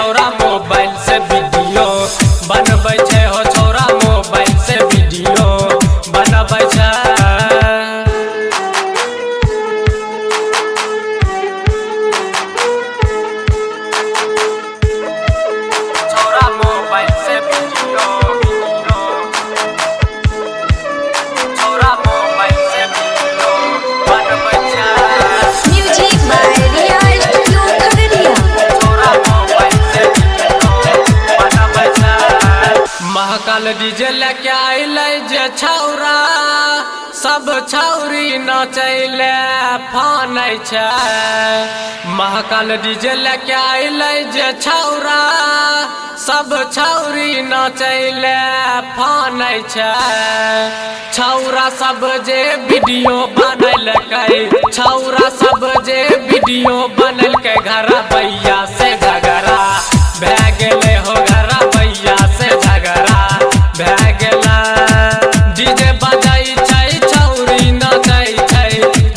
छौरा मोबाइल से वीडियो बनबै छै हो छौरा मोबाइल से वीडियो बनबै छै छौरा मोबाइल से वीडियो छौरा मोबाइल से वीडियो बनबै छै Music by Riya Studio Kararia. छौरा मोबाइल से वीडियो बनबै छै महाकाल डीजे लेके आइले जे छौरा सब छौरी नचैले फानै छै महाकाल डीजे लेके आइले जे छौरा सब छौरी नचैले फानै छै छौरा सब जे वीडियो बनैलकै छौरा सब जे वीडियो बनैलकै घर बैया से झगड़ा भए गेलै हो घर बैया से झगड़ा भए गेलै डीजे बजै छै छौरी नचै छै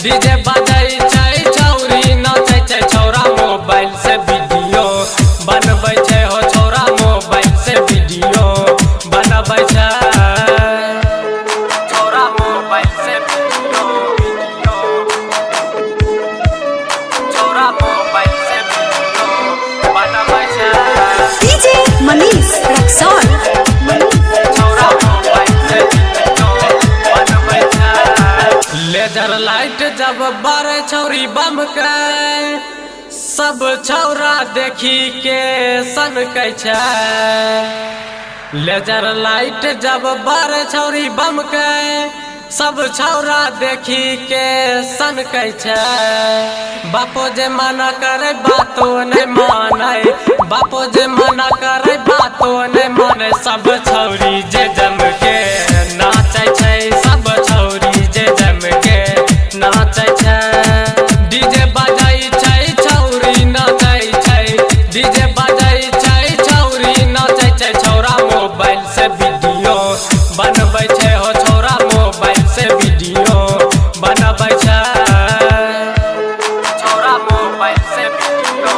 डीजे बजै छै छौरी नचै छै छौरा मोबाइल से वीडियो बनबै छै हो छौरा मोबाइल से वीडियो बनबै छै छौरा मोबाइल से वीडियो छौरा मोबाइल से वीडियो बनबै छै DJ Manish Raxol. छौरा मोबाइल से वीडियो बनबै छै लेजर लाइट जब बारे छौरी बम के सब छौरा देखी के सनकै छै लेजर लाइट जब बारे छौरी बम के सब छौरा देखी के सनकै छै बापो जे मना करे बातो नहीं मानै बापो जे मना करे बातो नहीं मानै सब छौरी जे जम के नाचै छै सब छौरी जे जम के नाचै छै डीजे बजै छै छौरी नाचै छै डीजे बजै छै छौरी नाचै छै छौरा मोबाइल से वीडियो बनबै छै हो छौरा मोबाइल से वीडियो बनबै छै छौरा मोबाइल से वीडियो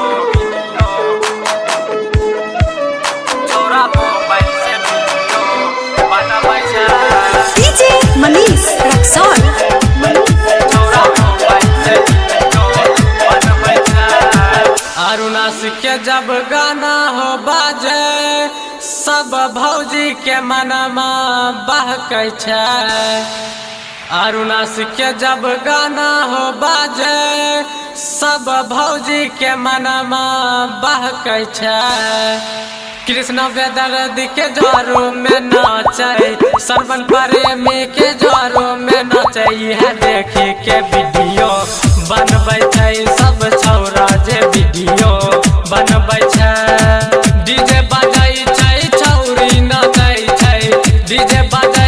छौरा मोबाइल से वीडियो बनबै छै DJ Manish Raxol. छौरा मोबाइल से वीडियो बनबै छै अरुणास के जब गाना हो बाजे सब भौजी के मनमा बहकै छै अरुणास के जब गाना हो बाजे सब भौजी के मनमा बहकै छै कृष्ण वेदर्दी के जोरो में नाचे श्रवण प्रेमी के जोरो में नाचे यह देखी के वीडियो बनबै छै सब छौरा जे वीडियो बनबै छै डीजे बजै छै छौरी नाचै छै डीजे बजै